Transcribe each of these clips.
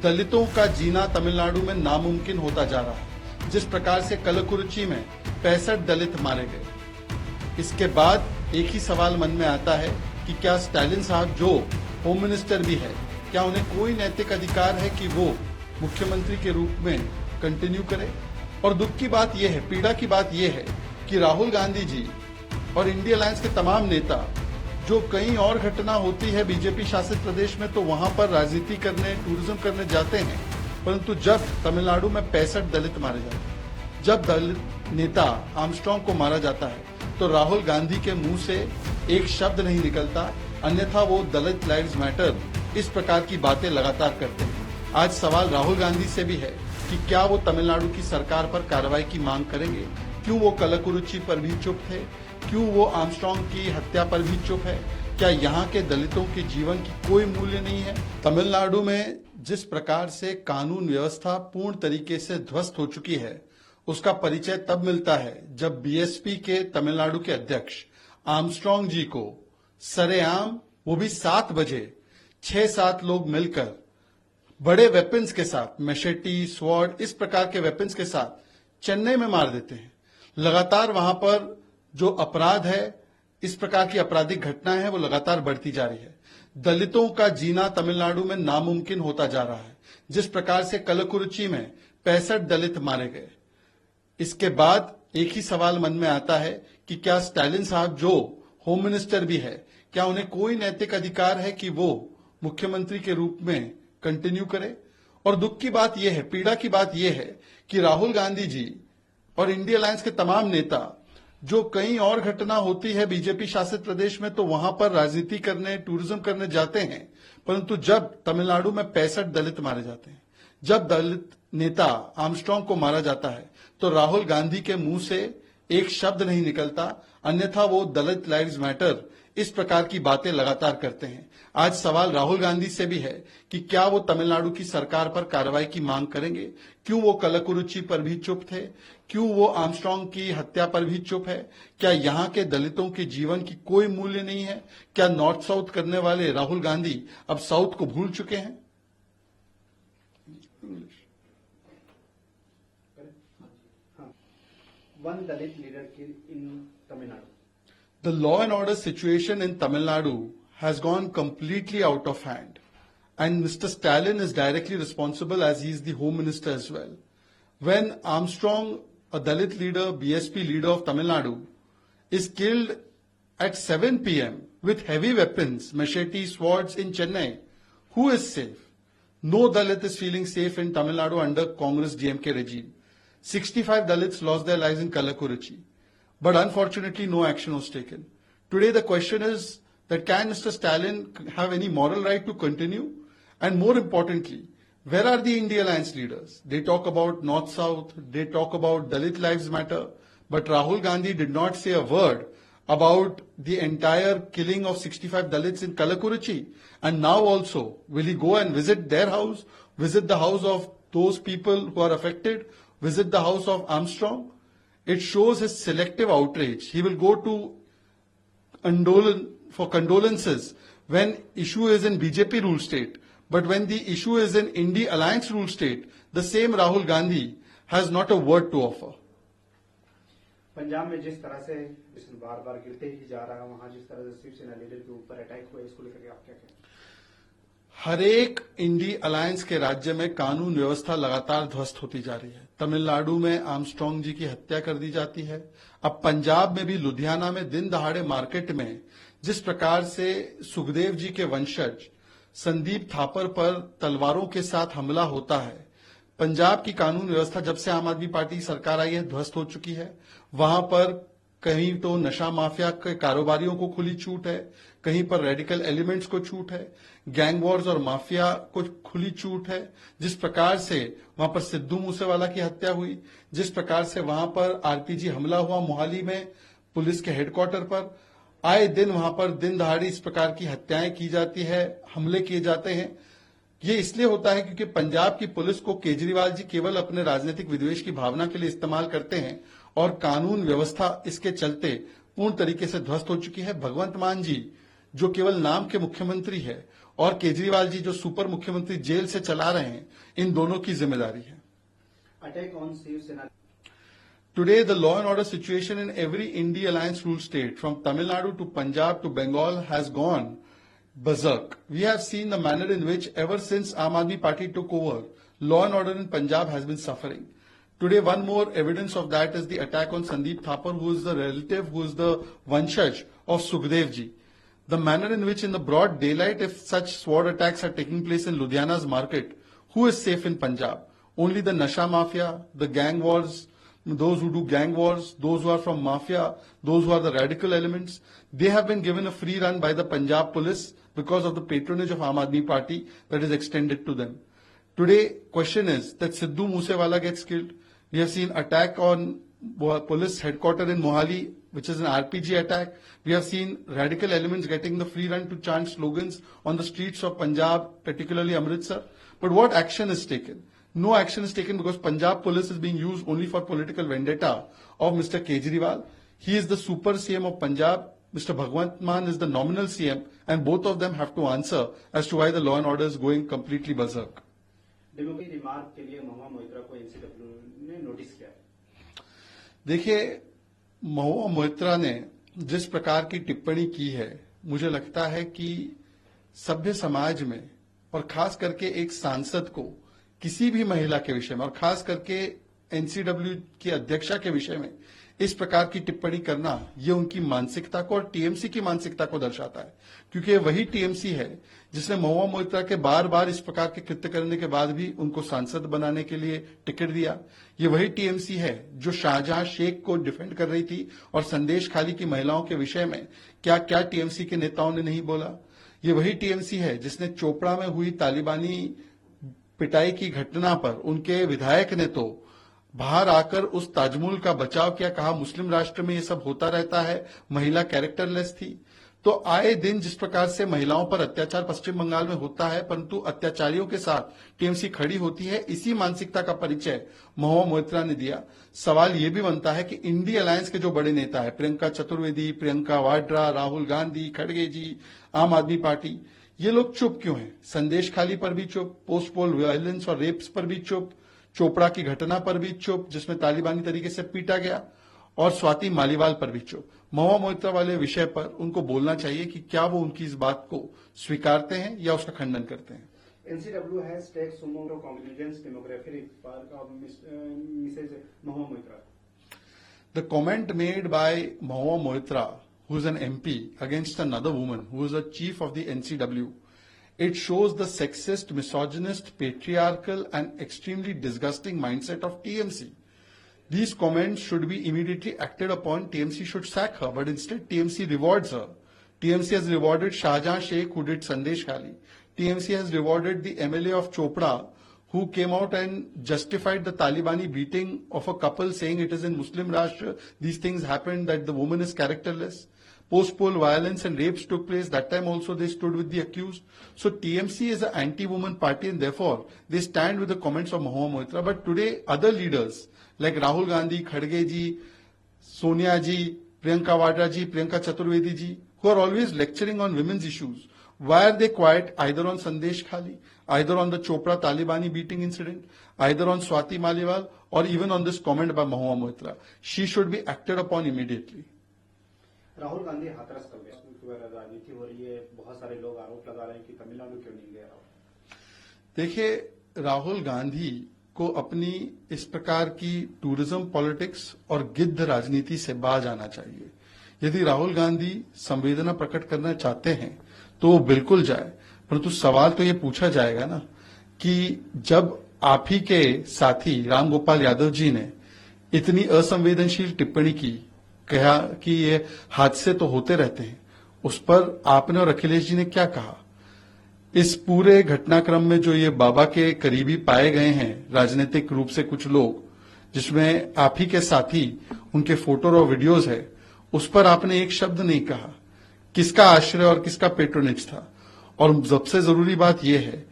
दलितों का जीना तमिलनाडु में नामुमकिन होता जा रहा है। जिस प्रकार से कलकुरुचि में 65 दलित मारे गए, इसके बाद एक ही सवाल मन में आता है कि क्या स्टालिन साहब जो होम मिनिस्टर भी है, क्या उन्हें कोई नैतिक अधिकार है कि वो मुख्यमंत्री के रूप में कंटिन्यू करें। और दुख की बात यह है, पीड़ा की बात यह है कि राहुल गांधी जी और इंडिया अलायंस के तमाम नेता जो कहीं और घटना होती है बीजेपी शासित प्रदेश में तो वहां पर राजनीति करने, टूरिज्म करने जाते हैं, परंतु जब तमिलनाडु में 65 दलित मारे जाते हैं, जब दलित नेता आर्मस्ट्रांग को मारा जाता है, तो राहुल गांधी के मुंह से एक शब्द नहीं निकलता, अन्यथा वो दलित लाइव्स मैटर इस प्रकार की बातें लगातार करते हैं। आज सवाल राहुल गांधी से भी है कि क्या वो तमिलनाडु की सरकार पर कार्रवाई की मांग करेंगे। क्यों वो कलकुरुचि पर भी चुप थे, क्यों वो आर्मस्ट्रांग की हत्या पर भी चुप है। क्या यहाँ के दलितों के जीवन की कोई मूल्य नहीं है। तमिलनाडु में जिस प्रकार से कानून व्यवस्था पूर्ण तरीके से ध्वस्त हो चुकी है, उसका परिचय तब मिलता है जब बीएसपी के तमिलनाडु के अध्यक्ष आर्मस्ट्रांग जी को सरेआम, वो भी 7 बजे 6-7 लोग मिलकर बड़े वेपन्स के साथ, मैशेटी, स्वॉर्ड, इस प्रकार के वेपन्स के साथ चेन्नई में मार देते हैं। लगातार वहां पर जो अपराध है, इस प्रकार की आपराधिक घटनाएं हैं, वो लगातार बढ़ती जा रही है। दलितों का जीना तमिलनाडु में नामुमकिन होता जा रहा है। जिस प्रकार से कलकुरुचि में 65 दलित मारे गए, इसके बाद एक ही सवाल मन में आता है कि क्या स्टालिन साहब जो होम मिनिस्टर भी है, क्या उन्हें कोई नैतिक अधिकार है कि वो मुख्यमंत्री के रूप में कंटिन्यू करें। और दुख की बात यह है, पीड़ा की बात यह है कि राहुल गांधी जी और इंडिया अलायंस के तमाम नेता जो कहीं और घटना होती है बीजेपी शासित प्रदेश में तो वहां पर राजनीति करने, टूरिज्म करने जाते हैं, परंतु जब तमिलनाडु में 65 दलित मारे जाते हैं, जब दलित नेता आर्मस्ट्रांग को मारा जाता है, तो राहुल गांधी के मुंह से एक शब्द नहीं निकलता, अन्यथा वो दलित लाइव्स मैटर इस प्रकार की बातें लगातार करते हैं। आज सवाल राहुल गांधी से भी है कि क्या वो तमिलनाडु की सरकार पर कार्रवाई की मांग करेंगे। क्यों वो कलकुरुचि पर भी चुप थे, क्यों वो आर्मस्ट्रांग की हत्या पर भी चुप है। क्या यहाँ के दलितों के जीवन की कोई मूल्य नहीं है। क्या नॉर्थ साउथ करने वाले राहुल गांधी अब साउथ को भूल चुके हैं। One Dalit leader killed in Tamil Nadu. The law and order situation in Tamil Nadu has gone completely out of hand, and Mr. Stalin is directly responsible as he is the home minister as well. When Armstrong, a Dalit leader, BSP leader of Tamil Nadu, is killed at 7 p.m. with heavy weapons, machete, swords in Chennai, who is safe? No Dalit is feeling safe in Tamil Nadu under Congress DMK regime. 65 Dalits lost their lives in Kallakurichi, but unfortunately no action was taken. Today the question is that can Mr. Stalin have any moral right to continue? And more importantly, where are the India Alliance leaders? They talk about North-South, they talk about Dalit Lives Matter, but Rahul Gandhi did not say a word about the entire killing of 65 Dalits in Kallakurichi. And now also, will he go and visit their house, visit the house of those people who are affected, visit the house of Armstrong? It shows his selective outrage. He will go to for condolences when issue is in BJP ruled state, but when the issue is in India Alliance ruled state, the same Rahul Gandhi has not a word to offer. Punjab में जिस तरह से बार बार गिरते ही जा रहा है, वहां जिस तरह से शिवसेना लीडर के ऊपर अटैक हुआ, इसको लेकर आप क्या कहें? हर एक इंडी अलायंस के राज्य में कानून व्यवस्था लगातार ध्वस्त होती जा रही है। तमिलनाडु में आर्मस्ट्रांग जी की हत्या कर दी जाती है। अब पंजाब में भी लुधियाना में दिन दहाड़े मार्केट में जिस प्रकार से सुखदेव जी के वंशज संदीप थापर पर तलवारों के साथ हमला होता है। पंजाब की कानून व्यवस्था जब से आम आदमी पार्टी सरकार आई है ध्वस्त हो चुकी है। वहां पर कहीं तो नशा माफिया के कारोबारियों को खुली छूट है, कहीं पर रेडिकल एलिमेंट्स को छूट है, गैंग वॉर्स और माफिया को खुली छूट है। जिस प्रकार से वहां पर सिद्धू मूसेवाला की हत्या हुई, जिस प्रकार से वहां पर आरपीजी हमला हुआ मोहाली में पुलिस के हेडक्वार्टर पर, आए दिन वहां पर दिन दहाड़ी इस प्रकार की हत्याएं की जाती है, हमले किए जाते हैं। ये इसलिए होता है क्योंकि पंजाब की पुलिस को केजरीवाल जी केवल अपने राजनीतिक विद्वेष की भावना के लिए इस्तेमाल करते हैं और कानून व्यवस्था इसके चलते पूर्ण तरीके से ध्वस्त हो चुकी है। भगवंत मान जी जो केवल नाम के मुख्यमंत्री है, और केजरीवाल जी जो सुपर मुख्यमंत्री जेल से चला रहे हैं, इन दोनों की जिम्मेदारी है। Attack on Shiv Today, the law and order situation in every India alliance rule state, from Tamil Nadu to Punjab to Bengal, has gone berserk. We have seen the manner in which, ever since Aam Aadmi Party took over, law and order in Punjab has been suffering. Today, one more evidence of that is the attack on Sandeep Thapar, who is the relative, who is the Vanshaj of Sukhdev ji. The manner in which, in the broad daylight, if such sword attacks are taking place in Ludhiana's market, who is safe in Punjab? Only the Nasha Mafia, the gang wars, those who do gang wars, those who are from mafia, those who are the radical elements, they have been given a free run by the Punjab police because of the patronage of Aam Aadmi Party that is extended to them. Today, question is that Sidhu Moosewala gets killed. We have seen attack on police headquarters in Mohali, which is an RPG attack. We have seen radical elements getting the free run to chant slogans on the streets of Punjab, particularly Amritsar. But what action is taken? No action is taken because Punjab police is being used only for political vendetta of Mr. Kejriwal. He is the super CM of Punjab. Mr. Bhagwant Mann is the nominal CM, and both of them have to answer as to why the law and order is going completely berserk. Democracy remark के लिए महुआ मोइत्रा को NCW ने notice किया है। देखिए, महुआ मोइत्रा ने जिस प्रकार की टिप्पणी की है, मुझे लगता है कि सभ्य समाज में और खास करके एक सांसद को किसी भी महिला के विषय में और खास करके एनसीडब्ल्यू की अध्यक्षा के विषय में इस प्रकार की टिप्पणी करना, ये उनकी मानसिकता को और टीएमसी की मानसिकता को दर्शाता है, क्योंकि ये वही टीएमसी है जिसने महुआ मोइत्रा के बार बार इस प्रकार के कृत्य करने के बाद भी उनको सांसद बनाने के लिए टिकट दिया। ये वही टीएमसी है जो शाहजहां शेख को डिफेंड कर रही थी और संदेश खाली की महिलाओं के विषय में क्या क्या टीएमसी के नेताओं ने नहीं बोला। ये वही टीएमसी है जिसने चोपड़ा में हुई तालिबानी पिटाई की घटना पर उनके विधायक ने तो बाहर आकर उस ताजमहल का बचाव किया, कहा मुस्लिम राष्ट्र में ये सब होता रहता है, महिला कैरेक्टरलेस थी। तो आए दिन जिस प्रकार से महिलाओं पर अत्याचार पश्चिम बंगाल में होता है, परंतु अत्याचारियों के साथ टीएमसी खड़ी होती है, इसी मानसिकता का परिचय महुआ मोइत्रा ने दिया। सवाल ये भी बनता है कि इंडी अलायंस के जो बड़े नेता है, प्रियंका चतुर्वेदी, प्रियंका वाड्रा, राहुल गांधी, खड़गे जी, आम आदमी पार्टी, ये लोग चुप क्यों हैं? संदेश खाली पर भी चुप, पोस्ट पोल वायलेंस और रेप्स पर भी चुप, चोपड़ा की घटना पर भी चुप जिसमें तालिबानी तरीके से पीटा गया, और स्वाति मालीवाल पर भी चुप। महुआ मोइत्रा वाले विषय पर उनको बोलना चाहिए कि क्या वो उनकी इस बात को स्वीकारते हैं या उसका खंडन करते हैं। NCW has take suo conclusions demography report of Mrs Mahua Moitra. The comment made by Mahua Moitra, who is an MP, against another woman who is a chief of the NCW, it shows the sexist, misogynist, patriarchal and extremely disgusting mindset of TMC. These comments should be immediately acted upon. TMC should sack her, but instead TMC rewards her. TMC has rewarded Shahjahan Sheikh, who did Sandesh Khali. TMC has rewarded the MLA of Chopra, who came out and justified the Talibani beating of a couple, saying it is in Muslim Rashtra, these things happened, that the woman is characterless. Post-poll violence and rapes took place. That time also they stood with the accused. So TMC is an anti-woman party and therefore they stand with the comments of Mahua Moitra. But today other leaders like Rahul Gandhi, Khadge ji, Sonia ji, Priyanka Vadra ji, Priyanka Chaturvedi ji, who are always lecturing on women's issues, why are they quiet either on Sandesh Khali, either on the Chopra Talibani beating incident, either on Swati Maliwal, or even on this comment by Mahua Moitra? She should be acted upon immediately. Rahul Gandhi Hathras कर गया, राजनीति हो रही है, बहुत सारे लोग आरोप लगा रहे हैं कि तमिलनाडु क्यों नहीं गया राहुल। देखिए, राहुल गांधी को अपनी इस प्रकार की टूरिज्म पॉलिटिक्स और गिद्ध राजनीति से बाज आना चाहिए। यदि राहुल गांधी संवेदना प्रकट करना चाहते हैं तो वो बिल्कुल जाए, परंतु सवाल तो ये पूछा जाएगा ना कि जब आप ही के साथी रामगोपाल यादव जी ने इतनी असंवेदनशील टिप्पणी की, कहा कि ये हादसे तो होते रहते हैं, उस पर आपने और अखिलेश जी ने क्या कहा? इस पूरे घटनाक्रम में जो ये बाबा के करीबी पाए गए हैं राजनीतिक रूप से कुछ लोग, जिसमें आप ही के साथी उनके फोटो और वीडियोस है, उस पर आपने एक शब्द नहीं कहा। किसका आश्रय और किसका पेट्रोनेज था? और सबसे जरूरी बात यह है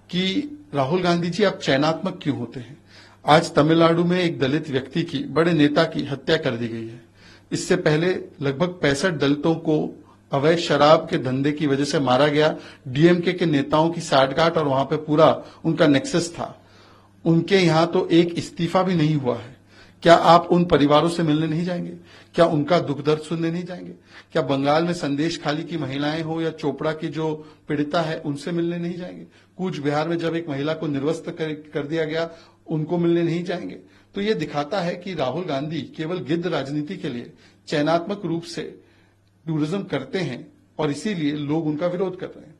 कि राहुल गांधी जी, आप चयनात्मक क्यों होते हैं? आज तमिलनाडु में एक दलित व्यक्ति की, बड़े नेता की हत्या कर दी गई है। इससे पहले लगभग 65 दलितों को अवैध शराब के धंधे की वजह से मारा गया। डीएमके के नेताओं की साठगांठ और वहां पे पूरा उनका नेक्सस था। उनके यहां तो एक इस्तीफा भी नहीं हुआ है। क्या आप उन परिवारों से मिलने नहीं जाएंगे? क्या उनका दुख दर्द सुनने नहीं जाएंगे? क्या बंगाल में संदेश खाली की महिलाएं हो या चोपड़ा की जो पीड़िता है उनसे मिलने नहीं जाएंगे? कूच बिहार में जब एक महिला को निर्वस्त्र कर दिया गया, उनको मिलने नहीं जाएंगे? तो ये दिखाता है कि राहुल गांधी केवल गिद्ध राजनीति के लिए चयनात्मक रूप से टूरिज्म करते हैं और इसीलिए लोग उनका विरोध कर रहे हैं।